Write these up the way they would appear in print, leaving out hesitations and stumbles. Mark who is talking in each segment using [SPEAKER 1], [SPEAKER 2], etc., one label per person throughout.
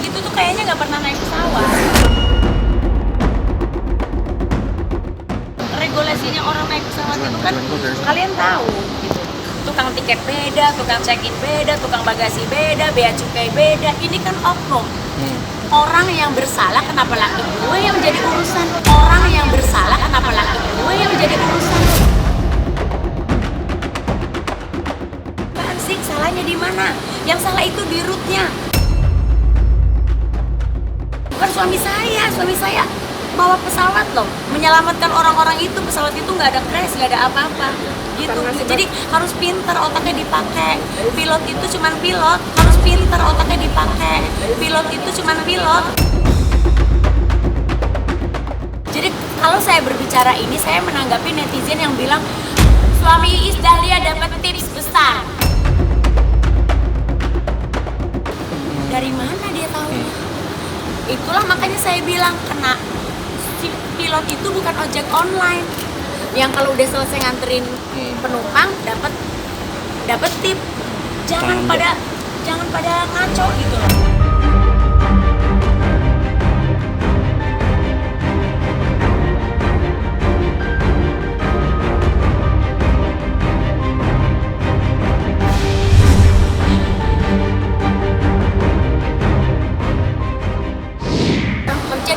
[SPEAKER 1] gitu tuh kayaknya nggak pernah naik pesawat. Regulasinya orang naik pesawat itu kan kalian tahu gitu. Tukang tiket beda, tukang check-in beda, tukang bagasi beda, bea cukai beda. Ini kan oknum. Orang yang bersalah kenapa laki gue yang menjadi urusan? Orang yang bersalah kenapa laki gue yang menjadi urusan? Apaan sih salahnya di mana? Yang salah itu di rootnya. Bukan suami saya bawa pesawat loh, menyelamatkan orang-orang itu. Pesawat itu nggak ada crash, nggak ada apa-apa gitu. Jadi harus pinter otaknya dipakai. Pilot itu cuman pilot, harus pinter otaknya dipakai. Pilot itu cuman pilot. Jadi kalau saya berbicara ini, saya menanggapi netizen yang bilang suami Iis Dahlia dapat tips besar. Dari mana dia tahu? Itulah makanya saya bilang kena. Si pilot itu bukan ojek online yang kalau udah selesai nganterin penumpang dapat tip. Jangan pada ngaco gitu loh.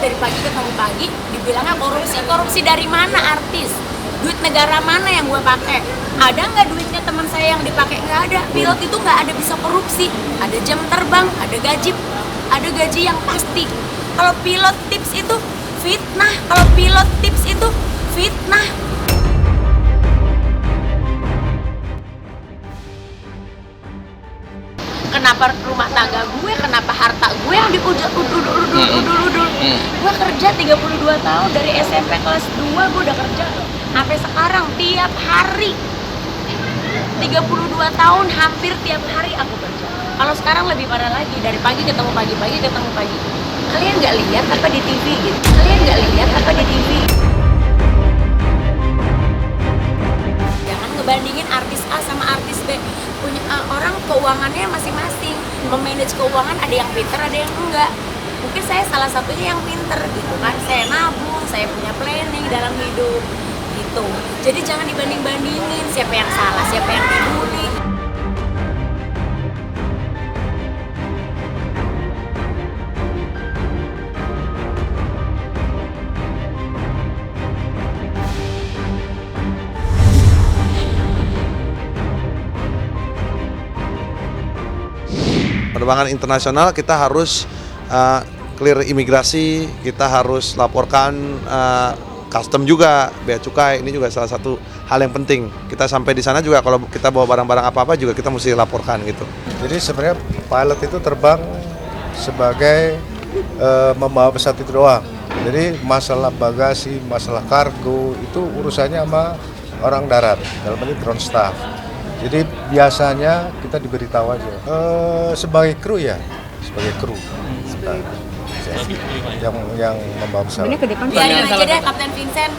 [SPEAKER 1] Dari pagi ketemu pagi dibilangnya korupsi dari mana artis? Duit negara mana yang gue pakai? Ada nggak duitnya teman saya yang dipakai? Nggak ada. Pilot itu nggak ada bisa korupsi. Ada jam terbang, ada gaji yang pasti. Kalau pilot tips itu fitnah. Kenapa rumah tangga gue, kenapa harta gue yang diudul. Gue kerja 32 tahun, dari SMP kelas 2 gue udah kerja loh. Sampai sekarang tiap hari 32 tahun, hampir tiap hari aku kerja. Kalau sekarang lebih parah lagi, dari pagi ketemu pagi. Kalian nggak lihat apa di TV gitu? Jangan ngebandingin artis A sama artis B. Punya orang keuangannya masing-masing, memanage keuangan ada yang pinter, ada yang enggak. Mungkin saya salah satunya yang pinter gitu kan. Saya nabung, saya punya planning dalam hidup gitu. Jadi jangan dibanding-bandingin siapa yang salah, siapa yang dibully.
[SPEAKER 2] Penerbangan internasional kita harus clear imigrasi, kita harus laporkan custom juga, bea cukai. Ini juga salah satu hal yang penting. Kita sampai di sana juga kalau kita bawa barang-barang apa-apa juga kita mesti laporkan gitu.
[SPEAKER 3] Jadi sebenarnya pilot itu terbang sebagai membawa pesawat itu doang. Jadi masalah bagasi, masalah kargo itu urusannya sama orang darat, dalam ini ground staff. Jadi biasanya kita diberitahu aja sebagai kru ya, sebagai kru yang membawa pesawat.
[SPEAKER 1] Biarin aja deh Kapten Vincent,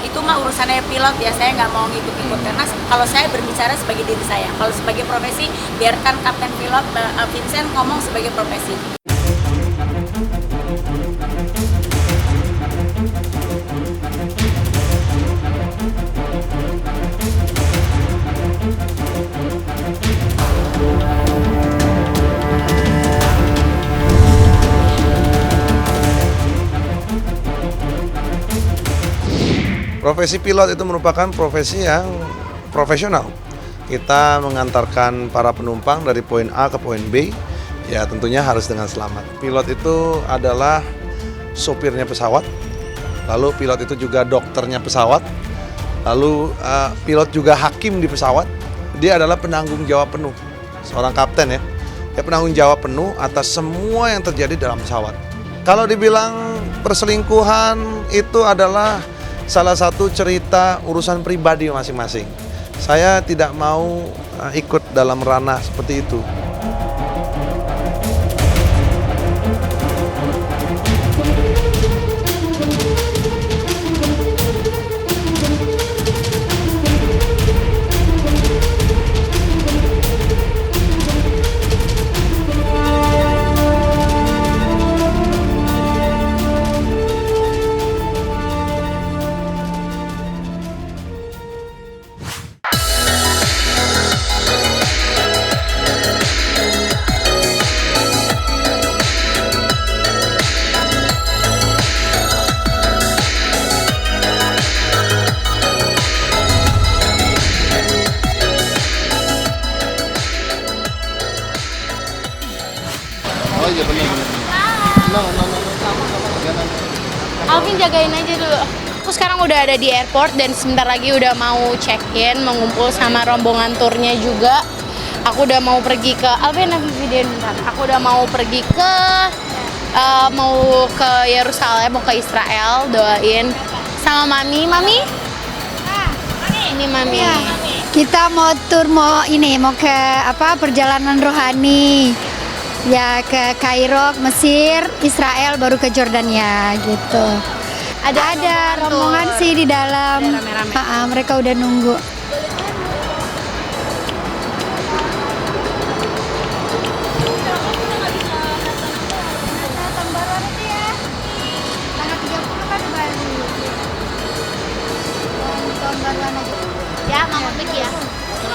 [SPEAKER 1] itu mah urusannya pilot ya, saya nggak mau ngikut-ngikut. Karena kalau saya berbicara sebagai diri saya, kalau sebagai profesi biarkan Kapten Pilot Vincent ngomong sebagai profesi.
[SPEAKER 2] Profesi pilot itu merupakan profesi yang profesional. Kita mengantarkan para penumpang dari poin A ke poin B, ya tentunya harus dengan selamat. Pilot itu adalah sopirnya pesawat, lalu pilot itu juga dokternya pesawat, lalu pilot juga hakim di pesawat. Dia adalah penanggung jawab penuh, seorang kapten ya. Dia penanggung jawab penuh atas semua yang terjadi dalam pesawat. Kalau dibilang perselingkuhan itu adalah salah satu cerita urusan pribadi masing-masing. Saya tidak mau ikut dalam ranah seperti itu.
[SPEAKER 3] Oh iya benar. No.
[SPEAKER 4] Alvin jagain aja dulu. Aku sekarang udah ada di airport dan sebentar lagi udah mau check-in, mengumpul sama rombongan turnya juga. Aku udah mau pergi ke Alvin, video bentar. Aku udah mau pergi ke mau ke Yerusalem, mau ke Israel, doain sama Mami. Ini Mami.
[SPEAKER 5] Ya, kita mau tur mau ke perjalanan rohani. Ya ke Kairo, Mesir, Israel, baru ke Jordania gitu. Ada rombongan sih di dalam.
[SPEAKER 4] Rame-rame.
[SPEAKER 5] Mereka udah nunggu.
[SPEAKER 4] Ya, Mama pergi ya.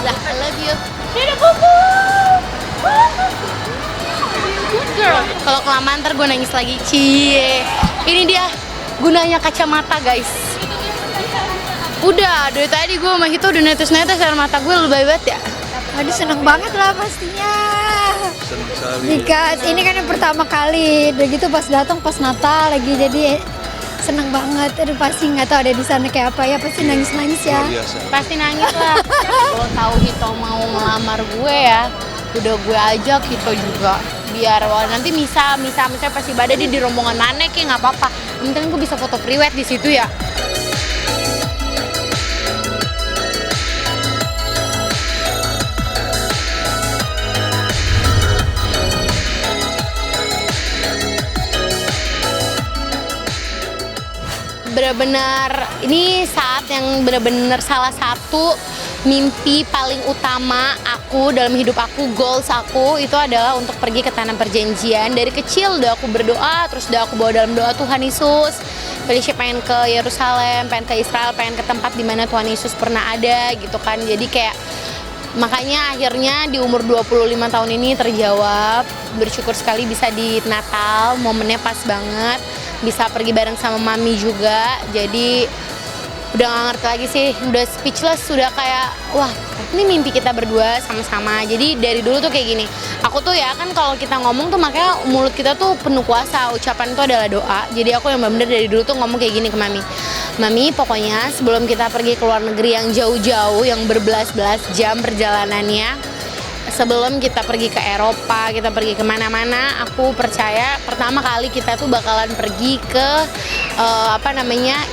[SPEAKER 4] Udah, I love you. Dadah, Bubu. Good girl. Kalau kelamaan ntar gue nangis lagi. Cie. Ini dia gunanya kacamata, guys. Udah, dari tadi gue sama Hito udah netes-netes air mata gue lebay banget ya.
[SPEAKER 5] Aduh seneng banget lah pastinya.
[SPEAKER 2] Senang sekali.
[SPEAKER 5] Because ini kan yang pertama kali, udah gitu pas datang pas Natal lagi jadi seneng banget. Aduh pasti nggak tahu ada di sana kayak apa ya, pasti nangis-nangis ya.
[SPEAKER 2] Luar biasa.
[SPEAKER 4] Pasti nangis lah. Kalau tahu Hito mau ngelamar gue ya, udah gue ajak Hito juga. Biar nanti misalnya pas ibadah dia di rombongan mana kayak nggak apa-apa. Yang penting gue bisa foto priwet di situ ya. Benar-benar ini saat yang benar-benar salah satu mimpi paling utama aku dalam hidup aku, goals aku itu adalah untuk pergi ke tanah perjanjian. Dari kecil udah aku berdoa, terus udah aku bawa dalam doa Tuhan Yesus. Felicia pengen ke Yerusalem, pengen ke Israel, pengen ke tempat di mana Tuhan Yesus pernah ada gitu kan. Jadi kayak makanya akhirnya di umur 25 tahun ini terjawab. Bersyukur sekali bisa di Natal, momennya pas banget. Bisa pergi bareng sama Mami juga. Jadi udah gak ngerti lagi sih, udah speechless, udah kayak wah ini mimpi kita berdua sama-sama. Jadi dari dulu tuh kayak gini, aku tuh ya kan kalau kita ngomong tuh makanya mulut kita tuh penuh kuasa, ucapan itu adalah doa. Jadi aku yang bener-bener dari dulu tuh ngomong kayak gini ke Mami, Mami pokoknya sebelum kita pergi ke luar negeri yang jauh-jauh, yang berbelas-belas jam perjalanannya, sebelum kita pergi ke Eropa, kita pergi kemana-mana, aku percaya pertama kali kita tuh bakalan pergi ke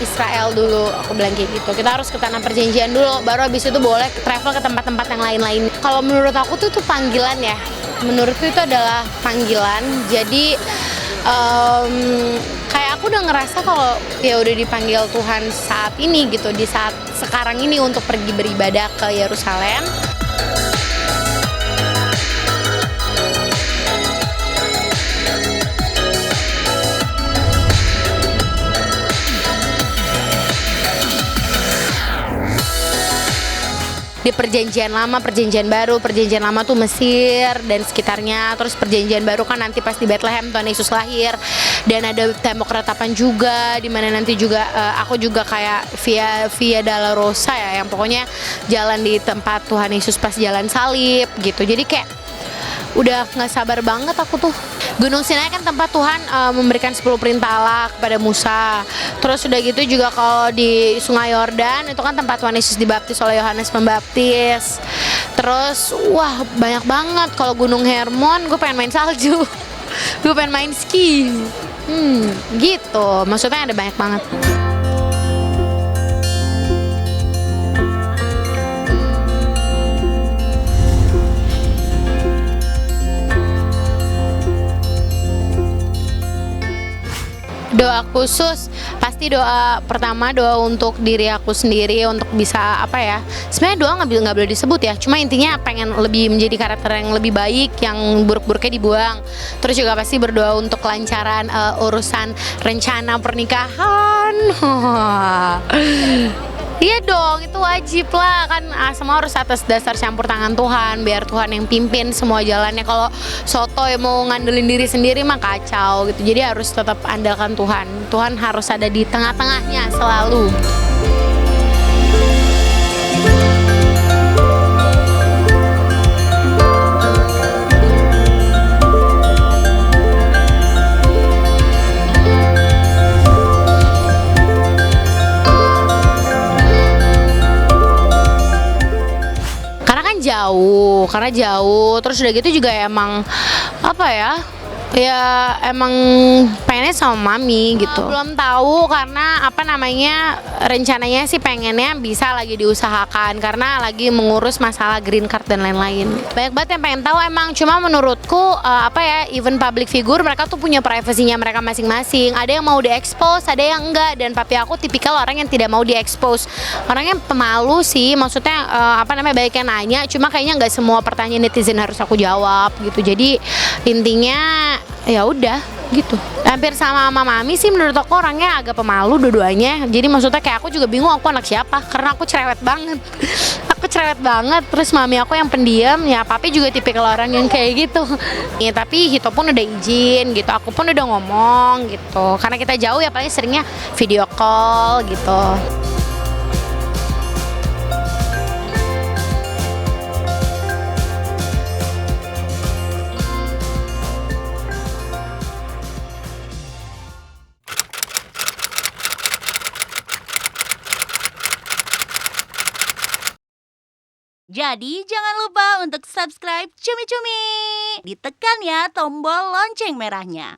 [SPEAKER 4] Israel dulu. Aku bilang kayak gitu, kita harus ke tanah perjanjian dulu, baru habis itu boleh travel ke tempat-tempat yang lain-lain. Kalau menurut aku tuh itu panggilan ya, menurutku itu adalah panggilan. Jadi kayak aku udah ngerasa kalau ya udah dipanggil Tuhan saat ini gitu, di saat sekarang ini untuk pergi beribadah ke Yerusalem. Di perjanjian lama, perjanjian baru. Perjanjian lama tuh Mesir dan sekitarnya, terus perjanjian baru kan nanti pas di Bethlehem Tuhan Yesus lahir, dan ada tembok ratapan juga di mana nanti juga aku juga kayak via Dolorosa ya, yang pokoknya jalan di tempat Tuhan Yesus pas jalan salib gitu. Jadi kayak udah nggak sabar banget aku tuh. Gunung Sinai kan tempat Tuhan memberikan 10 perintah Allah kepada Musa. Terus udah gitu juga kalau di Sungai Yordan itu kan tempat Tuhan Yesus dibaptis oleh Yohanes Pembaptis. Terus wah banyak banget. Kalau Gunung Hermon gue pengen main salju. Gue pengen main ski. Gitu. Maksudnya ada banyak banget. Doa khusus, pasti doa pertama, doa untuk diri aku sendiri, untuk bisa apa ya, sebenarnya doa nggak boleh disebut ya, cuma intinya pengen lebih menjadi karakter yang lebih baik, yang buruk-buruknya dibuang. Terus juga pasti berdoa untuk kelancaran urusan rencana pernikahan. Iya dong, itu wajib lah kan, semua harus atas dasar campur tangan Tuhan, biar Tuhan yang pimpin semua jalannya. Kalau sotoy mau ngandelin diri sendiri mah kacau gitu. Jadi harus tetap andalkan Tuhan. Tuhan harus ada di tengah-tengahnya selalu. jauh, karena jauh. Terus udah gitu juga emang apa ya? Ya emang pengennya sama mami gitu. Belum tahu karena apa namanya, rencananya sih pengennya bisa lagi diusahakan karena lagi mengurus masalah green card dan lain-lain. Banyak banget yang pengen tahu emang, cuma menurutku apa ya, even public figure mereka tuh punya privasinya mereka masing-masing. Ada yang mau di-expose, ada yang enggak, dan papi aku tipikal orang yang tidak mau di-expose. Orangnya pemalu sih, maksudnya apa namanya, banyak yang nanya, cuma kayaknya nggak semua pertanyaan netizen harus aku jawab gitu. Jadi intinya ya udah gitu. Hampir sama mami sih, menurut aku orangnya agak pemalu dua-duanya. Jadi maksudnya kayak aku juga bingung aku anak siapa karena aku cerewet banget. Aku cerewet banget. Terus mami aku yang pendiam, ya papi juga tipikal orang yang kayak gitu. Ya, tapi Hito pun udah izin gitu, aku pun udah ngomong gitu. Karena kita jauh ya paling seringnya video call gitu.
[SPEAKER 6] Jadi jangan lupa untuk subscribe Cumi Cumi. Ditekan ya tombol lonceng merahnya.